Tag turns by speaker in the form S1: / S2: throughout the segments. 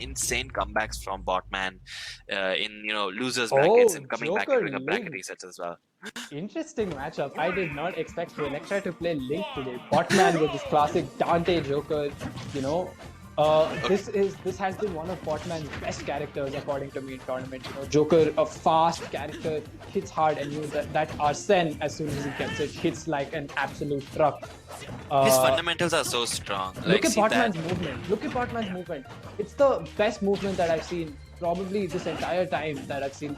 S1: insane comebacks from Botman in losers brackets and coming back and
S2: Joker
S1: doing a bracket
S2: Link.
S1: resets as well.
S2: Interesting matchup. I did not expect Quaylectra to play Link today. Botman with his classic Dante Joker, you know. This has been one of Botman's best characters according to me in tournament. Joker, a fast character, hits hard, and that Arsene, as soon as he gets it, hits like an absolute truck.
S1: His
S2: Uh,
S1: fundamentals are so strong.
S2: Look at
S1: See that.
S2: Botman's movement. Look at Botman's movement. It's the best movement that I've seen probably this entire time that I've seen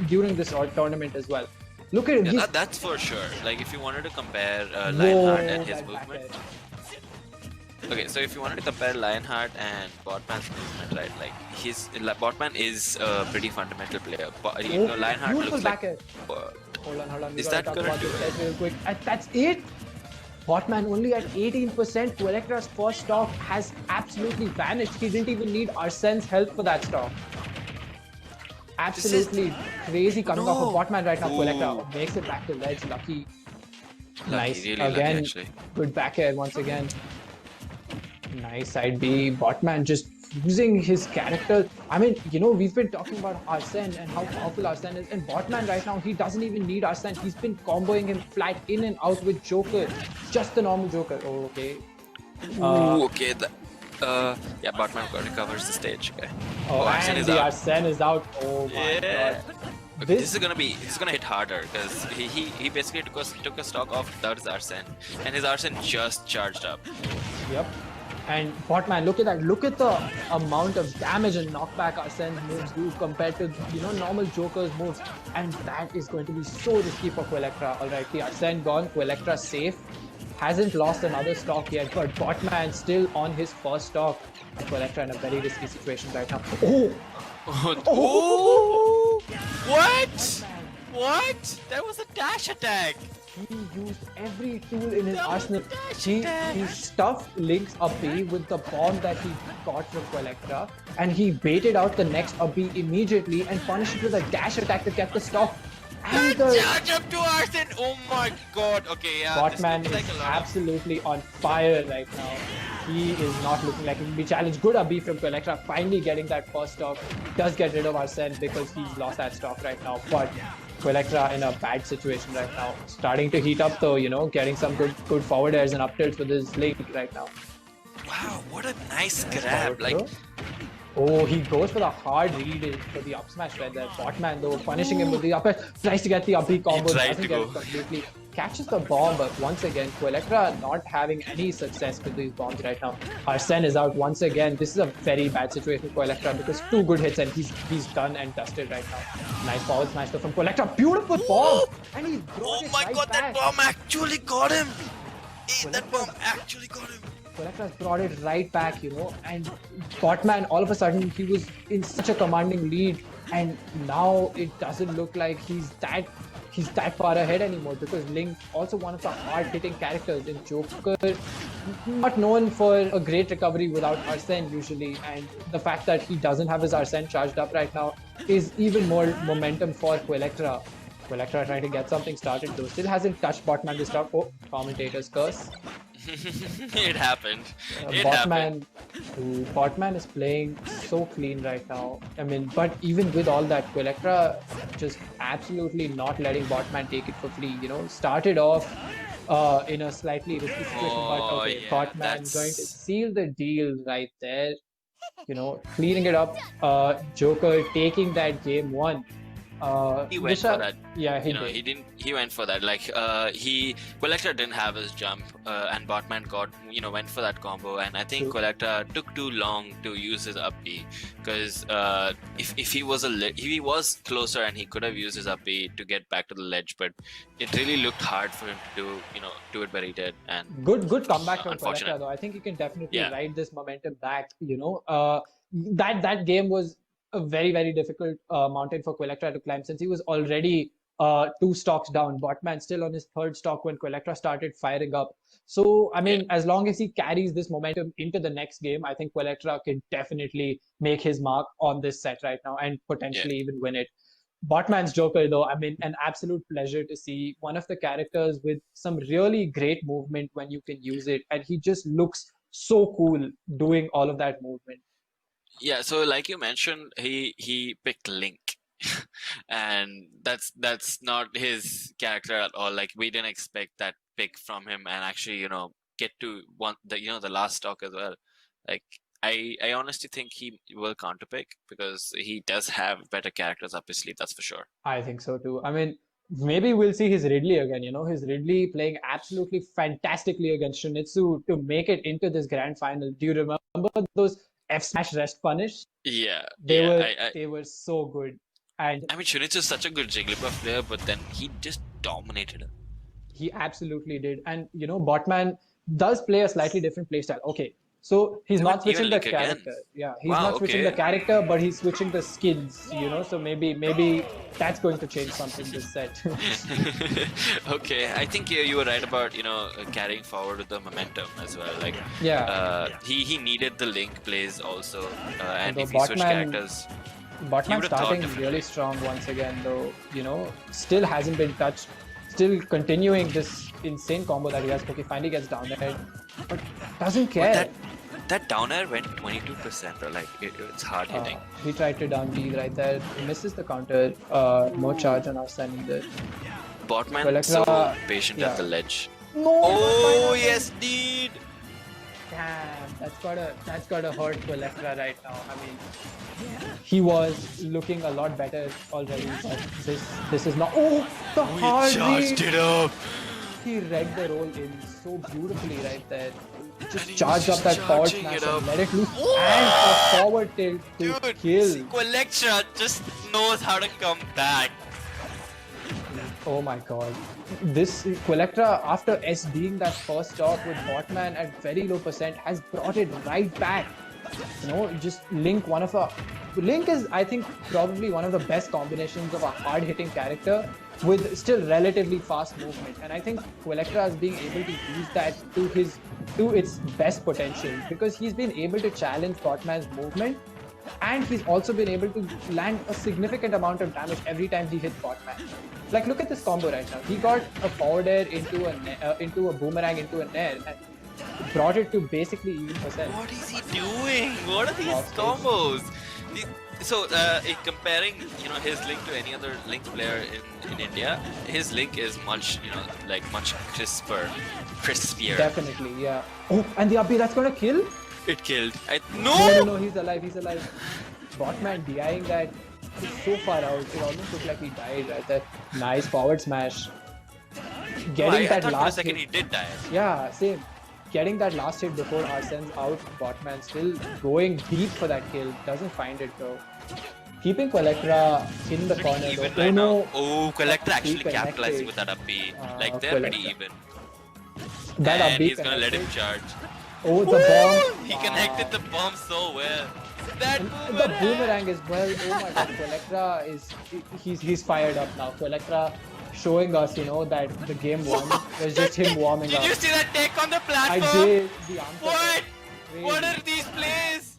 S2: during this tournament as well. Look at him.
S1: Yeah,
S2: He's
S1: that's for sure. Like if you wanted to compare Lionheart and his
S2: that
S1: movement.
S2: backend.
S1: Okay, so if you wanted to compare Lionheart and Botman's movement, right? Like Botman is a pretty fundamental player, but Lionheart
S2: Beautiful
S1: looks like.
S2: backer.
S1: Uh,
S2: Hold on. We
S1: is
S2: gotta
S1: that
S2: talk
S1: gonna
S2: about
S1: do
S2: this
S1: it?
S2: set real quick. And that's it. Botman only at 18%. Quaylectra's first stock has absolutely vanished. He didn't even need Arsene's help for that stock. Absolutely crazy coming off of Botman right now. Quaylectra makes it back to ledge. Lucky. Nice.
S1: Really
S2: Again,
S1: lucky actually.
S2: good back air once again. Nice side B. Botman just using his character. I mean, we've been talking about Arsene and how powerful Arsene is. And Botman right now, he doesn't even need Arsene. He's been comboing him flat in and out with Joker. Just the normal Joker. Oh, okay.
S1: Okay. Yeah, Botman recovers the stage. Okay.
S2: Arsene is out. Arsene is out. Oh my god.
S1: Okay, this is gonna hit harder because he basically took a stock off without his Arsene, and his Arsene just charged up.
S2: Yep. And Botman, look at that. Look at the amount of damage and knockback Arsene's moves do compared to normal Joker's moves. And that is going to be so risky for Quaylectra. Alright, the Arsene gone, Quaylectra safe. Hasn't lost another stock yet, but Botman still on his first stock. And Quaylectra in a very risky situation right now.
S1: Oh! What? What? That was a dash attack.
S2: He used every tool in his arsenal. He stuffed Link's up B with the bomb that he got from Quaylectra, and he baited out the next up B immediately and punished it with a dash attack to get the stock.
S1: And charge up to Arsene! Oh my god! Okay, yeah.
S2: Botman is absolutely on fire right now. He is not looking like he can be challenged. Good up B from Quaylectra, finally getting that first stock. Does get rid of Arsene because he's lost that stock right now, but Quaylectra in a bad situation right now. Starting to heat up though, getting some good forward airs and up tilts with his Link right now.
S1: Wow, what a nice grab!
S2: Oh, he goes for the hard read for the up smash right there. Botman though, punishing him with the up air, tries to get the up B combo, doesn't get it completely. Catches the bomb, but once again, Quaylectra not having any success with these bombs right now. Arsene is out once again. This is a very bad situation for Quaylectra because 2 good hits and he's done and dusted right now. Nice forward smash though from Quaylectra. Beautiful bomb! And he's brought it right back.
S1: That bomb actually got him! That bomb actually got him!
S2: Quaylectra's brought it right back, and Botman, all of a sudden, he was in such a commanding lead, and now it doesn't look like he's that far ahead anymore because Link, also one of the hard-hitting characters in Joker, not known for a great recovery without Arsene usually, and the fact that he doesn't have his Arsene charged up right now is even more momentum for Quaylectra. Quaylectra trying to get something started though, still hasn't touched Botman this time. Oh, commentator's curse.
S1: It happened.
S2: Botman is playing so clean right now. I mean, but even with all that, Quaylectra just absolutely not letting Botman take it for free. Started off in a slightly risky situation, but okay, Botman going to seal the deal right there. Cleaning it up. Joker taking that game 1.
S1: He went for that.
S2: Yeah, he did.
S1: He went for that. Quaylectra didn't have his jump, and Botman went for that combo. And I think Quaylectra took too long to use his up B because if he was closer and he could have used his up B to get back to the ledge, but it really looked hard for him to do it, but he did. And
S2: good comeback from Quaylectra though. I think he can definitely ride this momentum back. That game was a very, very difficult mountain for Quaylectra to climb since he was already 2 stocks down. Botman still on his 3rd stock when Quaylectra started firing up. So, I mean, as long as he carries this momentum into the next game, I think Quaylectra can definitely make his mark on this set right now and potentially even win it. Botman's Joker, though, I mean, an absolute pleasure to see. One of the characters with some really great movement when you can use it. And he just looks so cool doing all of that movement.
S1: Yeah, so like you mentioned, he picked Link. And that's not his character at all. Like we didn't expect that pick from him, and actually, get to the last stock as well. Like I honestly think he will counter pick because he does have better characters up his sleeve, that's for sure.
S2: I think so too. I mean, maybe we'll see his Ridley again. His Ridley playing absolutely fantastically against Shunitsu to make it into this grand final. Do you remember those F smash rest punish?
S1: Yeah,
S2: They
S1: yeah.
S2: were they were so good. And
S1: I mean, Shunitsu is such a good Jigglypuff player, but then he just dominated him.
S2: he absolutely did. And Botman does play a slightly different playstyle. Okay, so he's not switching
S1: Even
S2: the
S1: Link again.
S2: character. Yeah, he's
S1: Wow,
S2: not switching the
S1: okay.
S2: character, but he's switching the skills. So maybe that's going to change something this set.
S1: Okay, I think you were right about carrying forward with the momentum as well. Like he needed the Link plays also, and if he switched characters.
S2: Botman starting really strong once again, though. Still hasn't been touched. Still continuing this insane combo that he has. Okay, finally gets down there, but doesn't care.
S1: That down air went 22%. Like it's hard hitting.
S2: He tried to down B right there. He misses the counter. No charge on Arsene either.
S1: Botman so patient at the ledge.
S2: No.
S1: Oh yes, dude.
S2: Damn, that's gotta hurt Quaylectra right now. I mean, he was looking a lot better already, but this is not. Oh, the hard
S1: charged it up.
S2: He read the roll in so beautifully right there. Just charged up that forward smash and let it loose, and a forward tilt to kill.
S1: Quaylectra just knows how to come back.
S2: Oh my god. This Quaylectra, after SDing that first stock with Botman at very low percent, has brought it right back. Just Link is, I think, probably one of the best combinations of a hard-hitting character with still relatively fast movement. And I think Quaylectra is being able to use that to its best potential, because he's been able to challenge Botman's movement, and he's also been able to land a significant amount of damage every time he hits Botman. Like, look at this combo right now. He got a forward air into a boomerang into a nair, and brought it to basically even percent.
S1: What is he doing? What are these combos? So, comparing, his Link to any other Link player in India, his Link is much, much crispier.
S2: Definitely, yeah. Oh, and the up B, that's gonna kill?
S1: It killed.
S2: No, he's alive. Botman DIing that is so far out. It almost looked like he died right there. Nice forward smash. Getting that last
S1: for a second
S2: hit.
S1: He did die.
S2: Yeah, same. Getting that last hit before Arsene's out. Botman still going deep for that kill. Doesn't find it though. Keeping Quaylectra in the corner.
S1: Even right now. Oh, Quaylectra actually capitalizing with that up B. They're pretty even. And he's gonna let him charge.
S2: Oh, the bomb.
S1: He connected the bomb so well.
S2: The boomerang as well. Oh my god, Quaylectra he's fired up now. Quaylectra showing us, that the game won was just him warming up.
S1: Did you see that take on the platform?
S2: I did.
S1: What are these plays?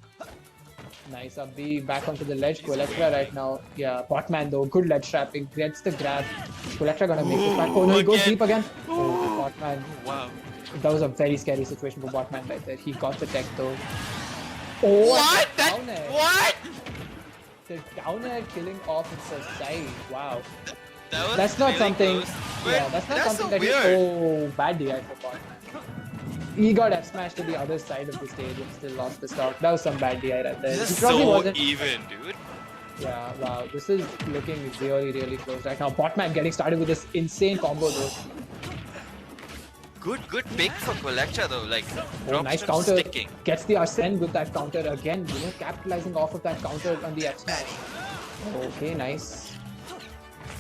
S2: Nice up B, back onto the ledge. Quaylectra right now. Yeah, Botman though, good ledge trapping, gets the grab. Quaylectra gonna make it back. Oh no, he goes deep again. Oh, Botman.
S1: Wow.
S2: That was a very scary situation for Botman right there. He got the tech though. Oh,
S1: what? What?
S2: The down air killing off its side. Wow.
S1: That's
S2: not
S1: really
S2: something.
S1: Close.
S2: Yeah, that's not something
S1: so
S2: that
S1: weird.
S2: Oh, bad DI for Botman. He got F smashed to the other side of the stage and still lost the stock. That was some bad DI right there.
S1: This is so even, dude.
S2: Yeah, wow. This is looking really, really close right now. Botman getting started with this insane combo though.
S1: Good pick for Quaylectra though. Like,
S2: nice counter. Sticking. Gets the Arsene with that counter again. Capitalizing off of that counter on the F smash. Okay, nice.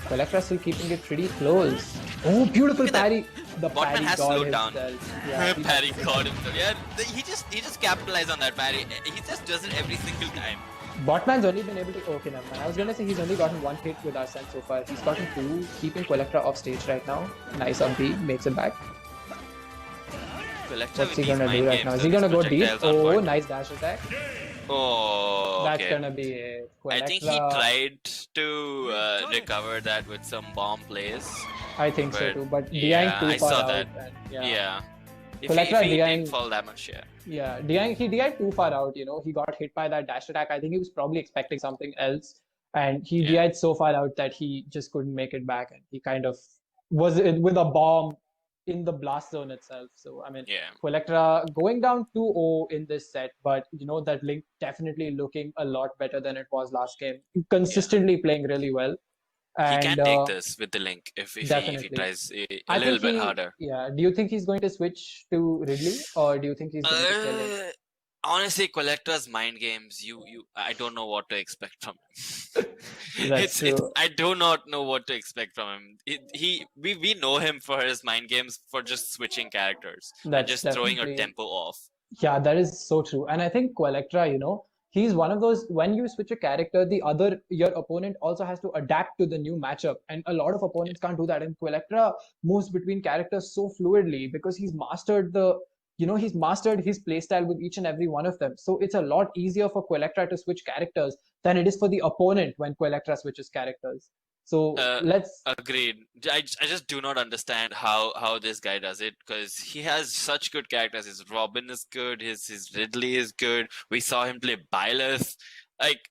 S2: Quaylectra still keeping it pretty close. Oh, beautiful parry. The
S1: Botman
S2: parry
S1: has slowed down.
S2: Yeah,
S1: parry caught himself. Yeah, he just capitalized on that parry. He just does it every single time.
S2: Botman's only been able to. Okay, never mind. I was gonna say he's only gotten one hit with Arsene so far. He's gotten two, keeping Quaylectra off stage right now. Nice on B, makes it back. What's he gonna do right now? Is he gonna go deep? Oh, nice dash attack.
S1: Oh,
S2: that's gonna be it.
S1: I think he tried to recover that with some bomb plays.
S2: I think so too, but DIing too far out.
S1: Yeah. If he didn't fall that much, yeah.
S2: Yeah, he DI'd too far out, he got hit by that dash attack. I think he was probably expecting something else. And he DI'd so far out that he just couldn't make it back. And he kind of was with a bomb in the blast zone itself. So, I mean, Quaylectra going down 2-0 in this set, but, that Link definitely looking a lot better than it was last game. Consistently playing really well. And,
S1: he can take this with the Link if he tries a little bit harder.
S2: Yeah. Do you think he's going to switch to Ridley, or do you think he's going to stay Link?
S1: Honestly, Quaylectra's mind games, I don't know what to expect from him. I do not know what to expect from him. We know him for his mind games, for just switching characters and just throwing a tempo off.
S2: Yeah, that is so true. And I think Quaylectra, he's one of those, when you switch a character, your opponent also has to adapt to the new matchup. And a lot of opponents can't do that. And Quaylectra moves between characters so fluidly because he's mastered his playstyle with each and every one of them. So it's a lot easier for Quaylectra to switch characters than it is for the opponent when Quaylectra switches characters. So
S1: agreed. I just do not understand how this guy does it, because he has such good characters. His Robin is good. His Ridley is good. We saw him play Byleth. Like,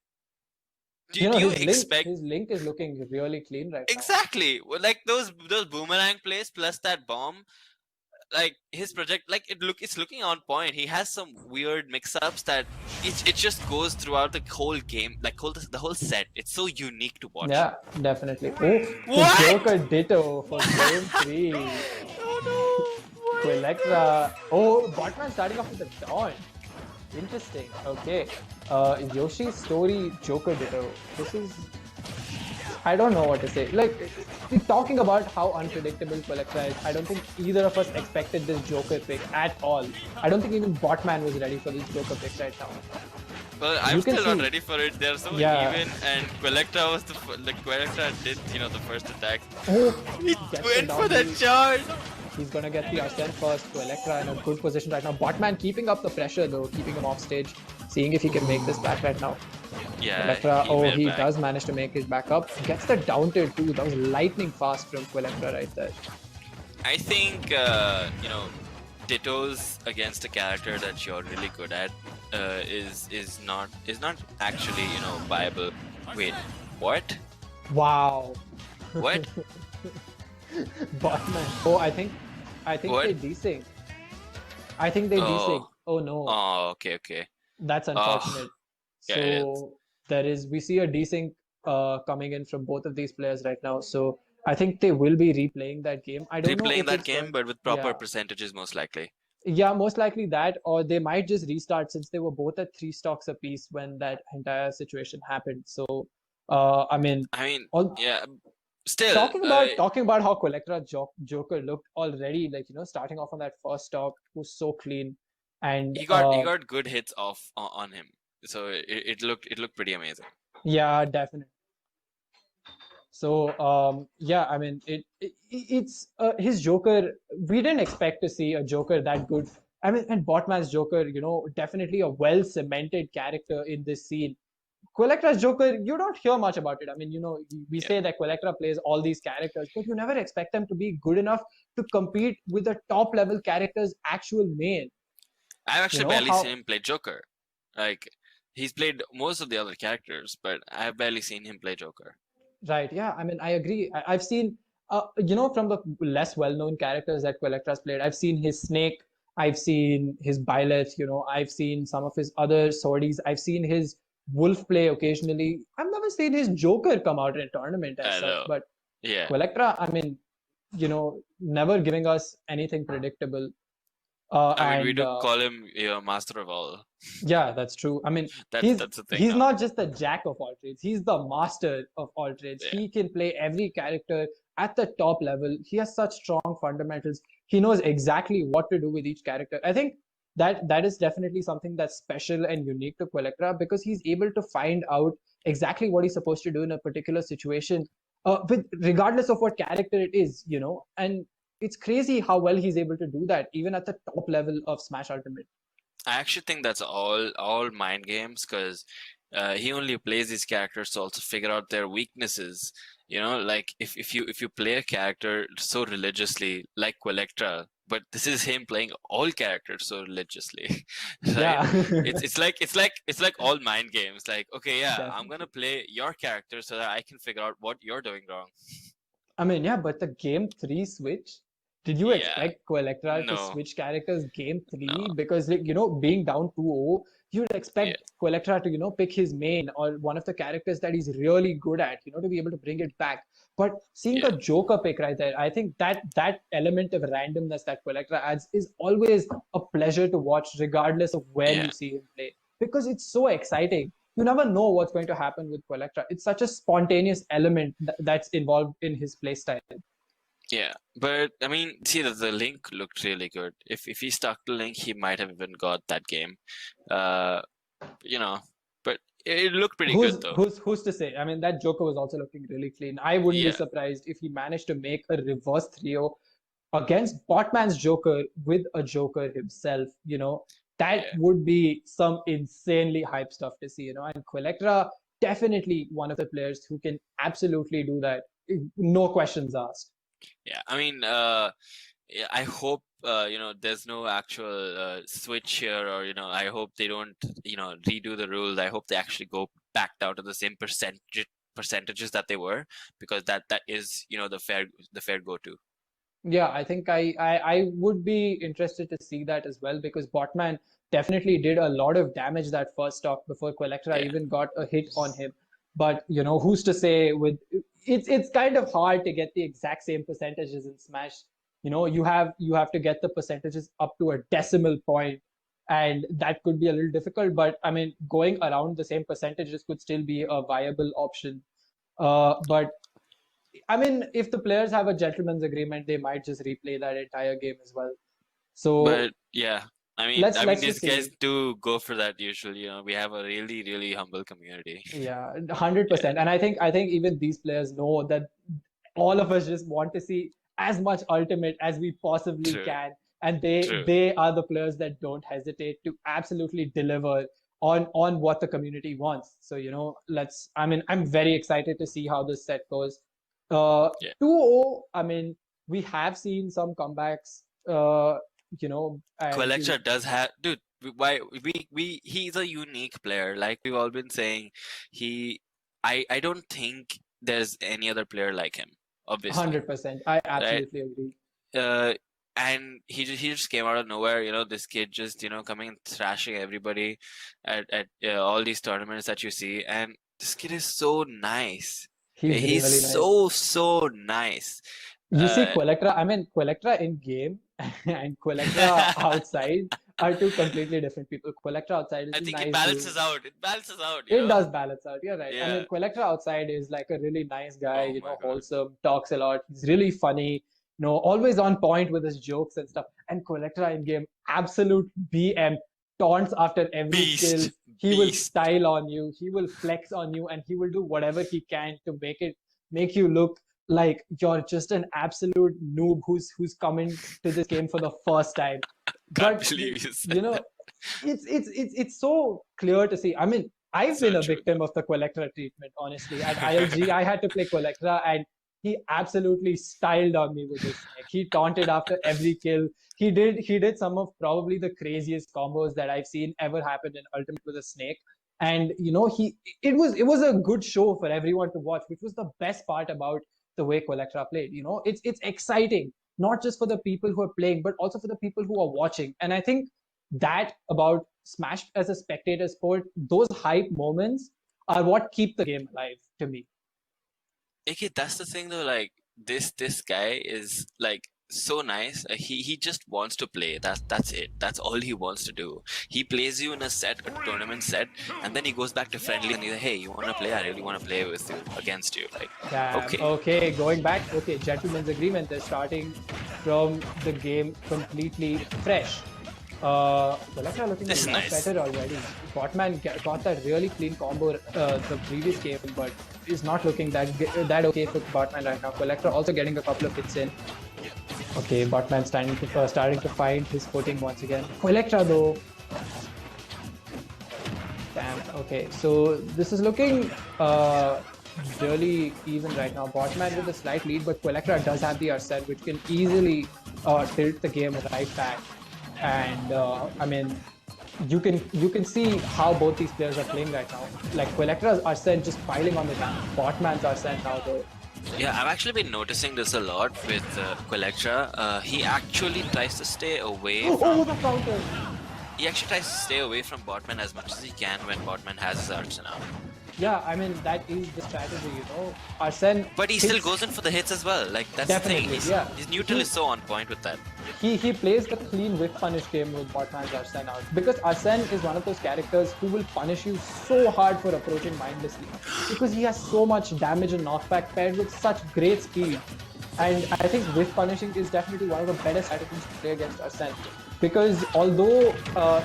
S1: do you expect
S2: his Link is looking really clean right now?
S1: Exactly. Like those boomerang plays plus that bomb. Like his project, like it's looking on point. He has some weird mix-ups that it just goes throughout the whole game, like the whole set. It's so unique to watch.
S2: Yeah, definitely. Oh, Joker Ditto for game 3.
S1: Oh no!
S2: Quaylectra. Oh, Botman starting off with a taunt. Interesting. Okay. Yoshi's story Joker Ditto. This is, I don't know what to say. Like, talking about how unpredictable Quaylectra is, I don't think either of us expected this Joker pick at all. I don't think even Botman was ready for this Joker pick right now.
S1: Well, I'm still not ready for it. They're so even, and Quaylectra was Quaylectra did the first attack.
S2: Oh,
S1: he went for the charge.
S2: He's gonna get the ascent first. Quaylectra in a good position right now. Botman keeping up the pressure though, keeping him off stage, seeing if he can make this back right now.
S1: Yeah,
S2: Quaylectra, he does manage to make it back up. Gets the down tilt too. That was lightning fast from Quaylectra right there.
S1: I think Dittos against a character that you're really good at is not actually viable. Wait, what?
S2: Wow.
S1: What?
S2: Botman. Oh, I think they desync. I think they desync. Oh no.
S1: Oh, okay.
S2: That's unfortunate. So we see a desync coming in from both of these players right now. So I think they will be replaying that game. I don't know if
S1: that game, but with proper percentages most likely.
S2: Yeah, most likely that, or they might just restart since they were both at 3 stocks apiece when that entire situation happened. So
S1: still
S2: talking about how Quaylectra Joker looked already, like starting off on that first stock was so clean, and
S1: he got good hits off on him, so it looked pretty amazing.
S2: Yeah, definitely. So it's his Joker. We didn't expect to see a Joker that good. I mean, and Botman's Joker, definitely a well cemented character in this scene. Quaylectra's Joker, you don't hear much about it. I mean, we say that Quaylectra plays all these characters, but you never expect them to be good enough to compete with the top level character's actual main.
S1: I've actually barely seen him play Joker. Like, he's played most of the other characters, but I've barely seen him play Joker.
S2: Right. Yeah. I mean, I agree. I've seen, from the less well-known characters that Quaylectra's played, I've seen his Snake, I've seen his Byleth, I've seen some of his other swordies, I've seen his Wolf play occasionally. I've never seen his Joker come out in a tournament as such, but Quaylectra, I mean, never giving us anything predictable.
S1: We do call him master of all.
S2: Yeah, that's true. I mean, that's the thing. He's not just the jack of all trades. He's the master of all trades. Yeah. He can play every character at the top level. He has such strong fundamentals. He knows exactly what to do with each character. I think that is definitely something that's special and unique to Quaylectra, because he's able to find out exactly what he's supposed to do in a particular situation, regardless of what character it is, and it's crazy how well he's able to do that, even at the top level of Smash Ultimate.
S1: I actually think that's all mind games, because he only plays these characters to also figure out their weaknesses. Like if you play a character so religiously like Quaylectra, but this is him playing all characters so religiously. Right?
S2: Yeah.
S1: it's like all mind games. Like, okay, yeah,
S2: Definitely.
S1: I'm gonna play your character so that I can figure out what you're doing wrong.
S2: I mean, yeah, but the game 3 switch, did you
S1: Yeah,
S2: expect Quaylectra to
S1: no,
S2: switch characters game
S1: no,
S2: 3? Because, like, being down 2-0, you'd
S1: yeah,
S2: expect Quaylectra to, pick his main or one of the characters that he's really good at, to be able to bring it back. But seeing
S1: yeah,
S2: a Joker pick right there, I think that element of randomness that Quaylectra adds is always a pleasure to watch, regardless of where
S1: yeah.
S2: you see him play, because it's so exciting. You never know what's going to happen with Quaylectra. It's such a spontaneous element that's involved in his playstyle.
S1: Yeah, but I mean, see, the Link looked really good. If he stuck to Link, he might have even got that game. You know, but it looked pretty good though.
S2: Who's to say? I mean, that Joker was also looking really clean. I wouldn't be
S1: Yeah,
S2: surprised if he managed to make a reverse 3-0 against Botman's Joker with a Joker himself. That
S1: yeah.
S2: would be some insanely hype stuff to see. And Quaylectra, definitely one of the players who can absolutely do that. No questions asked.
S1: Yeah, I mean, yeah, I hope there's no actual switch here, or I hope they don't redo the rules. I hope they actually go back down to the same percentages that they were, because that is the fair go-to.
S2: Yeah, I think I would be interested to see that as well, because Botman definitely did a lot of damage that first stock before Quaylectra
S1: Yeah,
S2: even got a hit on him. But who's to say with it's kind of hard to get the exact same percentages in Smash. You have to get the percentages up to a decimal point, and that could be a little difficult. But I mean, going around the same percentages could still be a viable option. But I mean, if the players have a gentleman's agreement, they might just replay that entire game as well. So
S1: but yeah, I mean,
S2: let's
S1: these
S2: just
S1: guys
S2: see.
S1: do go for that usually. We have a really, really humble community.
S2: Yeah,
S1: Yeah,
S2: 100%. And I think even these players know that all of us just want to see as much ultimate as we possibly
S1: true,
S2: can, and they
S1: true.
S2: they are the players that don't hesitate to absolutely deliver on what the community wants. So I mean, I'm very excited to see how this set goes. uh
S1: Yeah.
S2: 2-0, I mean, we have seen some comebacks, and
S1: Quaylectra does have, dude. Why he's a unique player. Like we've all been saying, I don't think there's any other player like him. Obviously,
S2: 100%. I
S1: right?
S2: absolutely agree.
S1: Uh, and he just came out of nowhere. This kid just coming and thrashing everybody at all these tournaments that you see, and this kid is so nice.
S2: He's
S1: He's
S2: really nice.
S1: so nice.
S2: You see Quaylectra, I mean, Quaylectra in game and Quaylectra outside are two completely different people. Quaylectra outside is
S1: I
S2: a
S1: think it
S2: nice dude.
S1: balances out. It balances out.
S2: It does balance out. You're right. I
S1: Yeah.
S2: mean, Quaylectra outside is like a really nice guy,
S1: Oh my God.
S2: wholesome, talks a lot. He's really funny, always on point with his jokes and stuff. And Quaylectra in game, absolute BM, taunts after every kill. He will style on you, he will flex on you, and he will do whatever he can to make you look like you're just an absolute noob who's coming to this game for the first time.
S1: Can't
S2: But
S1: believe you said that.
S2: it's so clear to see. I mean, I've
S1: So
S2: been a
S1: true.
S2: victim of the Quaylectra treatment, honestly. At ILG, I had to play Quaylectra, and he absolutely styled on me with his snake. He taunted after every kill. He did some of probably the craziest combos that I've seen ever happen in Ultimate with a snake. And it was a good show for everyone to watch, which was the best part about the way Quaylectra played. It's exciting, not just for the people who are playing, but also for the people who are watching. And I think that about Smash as a spectator sport, those hype moments are what keep the game alive to me.
S1: Okay, that's the thing though. Like this guy is like so nice. He just wants to play. That's it. That's all he wants to do. He plays you in a tournament set, and then he goes back to friendly and he's like, "Hey, you want to play? I really want to play with you against you." Like,
S2: Okay, going back. Okay, gentleman's agreement. They're starting from the game completely fresh. Quaylectra looking a lot better already. Botman got that really clean combo the previous game, but is not looking that okay for Botman right now. Quaylectra also getting a couple of hits in. Okay, Botman starting to find his footing once again. Quaylectra though. Damn. Okay, so this is looking really even right now. Botman with a slight lead, but Quaylectra does have the Arcel, which can easily tilt the game right back. And I mean, you can see how both these players are playing right now. Like Quaylectra's Arsene just piling on the damage. Botman's Arsene now though.
S1: Yeah, I've actually been noticing this a lot with Quaylectra. He actually tries to stay away from...
S2: Oh, the counter!
S1: He actually tries to stay away from Botman as much as he can when Botman has his Arsene out.
S2: Yeah, I mean, that is the strategy, you know. Arsene...
S1: But he still goes in for the hits as well. Like, that's
S2: definitely,
S1: the thing. His neutral is so on point with that.
S2: He plays the clean whip punish game with Botman's Arsene out. Because Arsene is one of those characters who will punish you so hard for approaching mindlessly. Because he has so much damage and knockback paired with such great speed. And I think whip punishing is definitely one of the better strategies to play against Arsene. Because although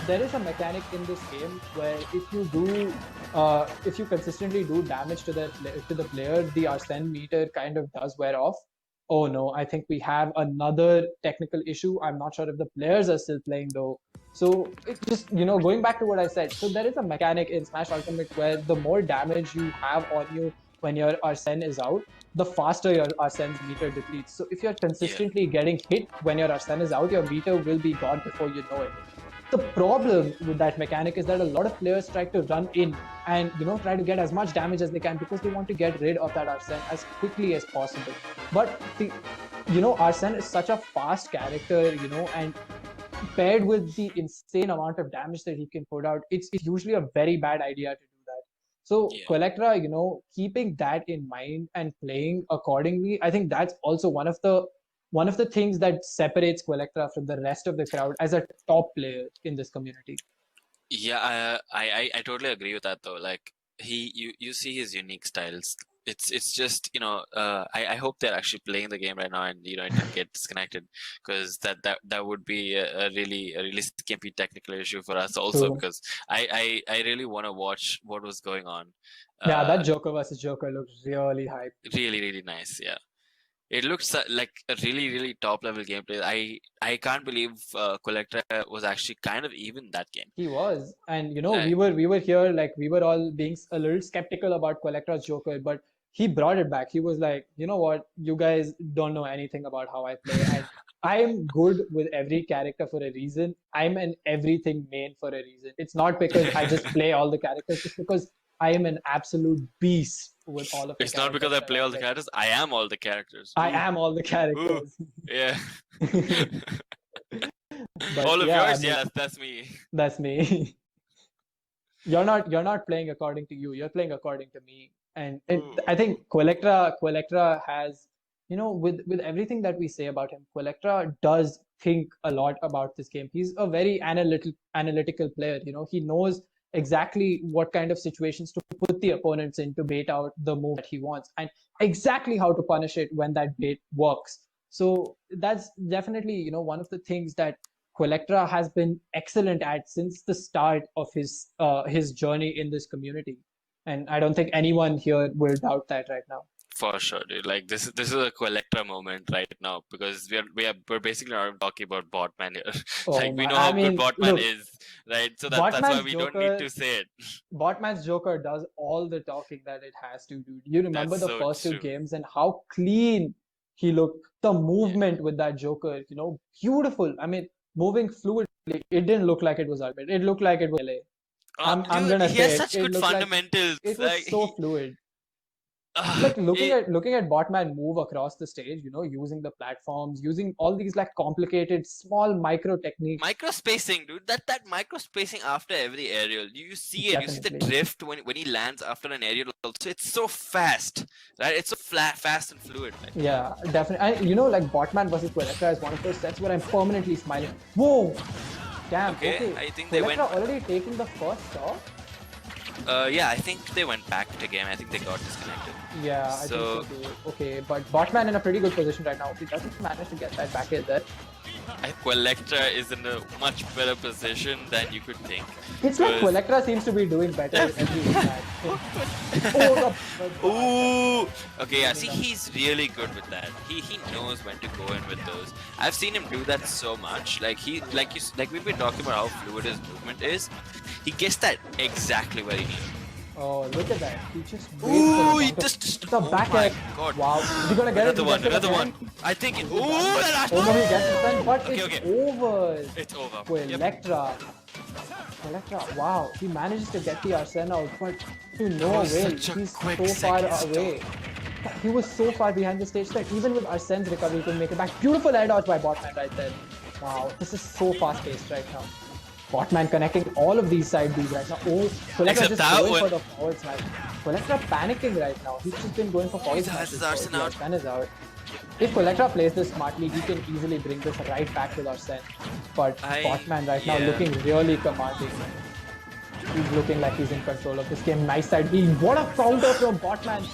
S2: there is a mechanic in this game where if you consistently do damage to the player, the Arsene meter kind of does wear off. Oh no, I think we have another technical issue. I'm not sure if the players are still playing though. So it just, going back to what I said. So there is a mechanic in Smash Ultimate where the more damage you have on you when your Arsene is out, the faster your Arsene's meter depletes. So if you're consistently getting hit when your Arsene is out, your meter will be gone before you know it. The problem with that mechanic is that a lot of players try to run in and try to get as much damage as they can because they want to get rid of that Arsene as quickly as possible. But Arsene is such a fast character, and paired with the insane amount of damage that he can put out, it's usually a very bad idea to do that. So Quaylectra, keeping that in mind and playing accordingly, I think that's also one of the things that separates Quaylectra from the rest of the crowd as a top player in this community.
S1: Yeah, I totally agree with that though. Like you see his unique styles. It's just I hope they're actually playing the game right now and it didn't get disconnected, because that would be a really skimpy technical issue for us also. True. Because I really want to watch what was going on.
S2: Yeah, that Joker versus Joker looks really hype.
S1: Really nice. Yeah. It looks like a really top level gameplay. I can't believe Quaylectra was actually kind of even that game.
S2: He was, and we were here, like we were all being a little skeptical about Quaylectra's Joker, but he brought it back. He was like, you know what, you guys don't know anything about how I play, and I am good with every character for a reason. I'm an everything main for a reason. It's not because I just play all the characters, it's because I am an absolute beast with all of the
S1: It's not because I play all the characters. I am all the characters.
S2: I am all the characters.
S1: Ooh. Yeah. All of yours? Yeah, that's me.
S2: That's me. You're not playing according to you. You're playing according to me. And I think Quaylectra has, with everything that we say about him, Quaylectra does think a lot about this game. He's a very analytical player. He knows exactly what kind of situations to put the opponents in to bait out the move that he wants, and exactly how to punish it when that bait works. So that's definitely, one of the things that Quaylectra has been excellent at since the start of his journey in this community. And I don't think anyone here will doubt that right now.
S1: For sure, dude. Like this is a Quaylectra moment right now, because we're basically not talking about Botman here. We know how good Botman is, right? So that's why we don't need to say it.
S2: Botman's Joker does all the talking that it has to, dude. You remember the first two games and how clean he looked. The movement with that Joker, beautiful. I mean, moving fluidly. It didn't look like it was Ultimate. It looked like it was LA. I'm gonna say
S1: he has such good fundamentals.
S2: It was so fluid. Like looking at Botman move across the stage, using the platforms, using all these like complicated small micro techniques.
S1: Micro spacing, dude. That micro spacing after every aerial. You see it. Definitely. You see the drift when he lands after an aerial. Also, it's so fast, right? It's so fast and fluid. Like.
S2: Yeah, definitely. Like Botman versus Quaylectra is one of those sets where I'm permanently smiling. Whoa! Damn. Okay.
S1: I think they went
S2: already taking the first stop.
S1: Yeah, I think they went back to game. I think they got disconnected.
S2: Yeah, I think so too. Okay, but Botman in a pretty good position right now. If he doesn't manage to get that back in there.
S1: Quaylectra is in a much better position than you could think.
S2: It's like Quaylectra seems to be doing better every match.
S1: Ooh! Okay, yeah, see, he's really good with that. He knows when to go in with those. I've seen him do that so much. Like we've been talking about how fluid his movement is. He gets that exactly where he needs.
S2: Oh, look at that. He just waits
S1: Ooh,
S2: for
S1: he
S2: the
S1: just.
S2: the
S1: Oh
S2: back
S1: my
S2: end.
S1: god.
S2: Wow. Is he gonna get
S1: Another
S2: it?
S1: one,
S2: He gets it
S1: another
S2: again?
S1: one. I think it. Ooh, that
S2: Oh no, he gets it again, but
S1: Okay,
S2: it's
S1: okay.
S2: over.
S1: It's over. Yep.
S2: Quaylectra. Quaylectra, wow. He manages to get the Arsene out, but to
S1: That
S2: no
S1: was
S2: avail.
S1: such a
S2: He's
S1: quick
S2: so far
S1: second stop.
S2: away. He was so far behind the stage that even with Arsene's recovery, he couldn't make it back. Beautiful air dodge by Botman right there. Wow, this is so fast-paced right now. Botman connecting all of these side Bs right now. Oh, Quaylectra just going for the forward smash. Quaylectra panicking right now. He's just been going for forward smashes.
S1: Arsene out.
S2: Arsene is out. If Quaylectra plays this smartly, he can easily bring this right back with Arsene. But Botman right now looking really commanding. He's looking like he's in control of this game. Nice side B. What a counter from Botman.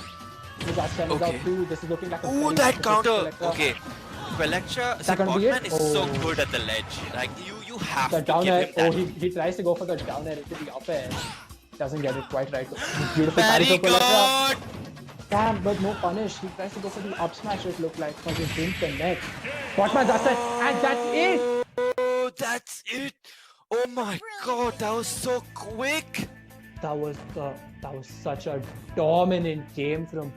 S2: His Arsene is out too. This is looking like a
S1: Ooh, that counter. Okay. Quaylectra, Botman is so good at the ledge. Like you have
S2: the
S1: to
S2: down
S1: give
S2: air.
S1: him that.
S2: He tries to go for the down air into the up air. Doesn't get it quite right. Beautiful
S1: Very
S2: parry from Quaylectra.
S1: good.
S2: Damn, but no punish. He tries to go for the up smash, it looked like, but it didn't connect. Botman's Arsene, and that's it!
S1: Oh, that's it! Oh my god, that was so quick!
S2: That was such a dominant game from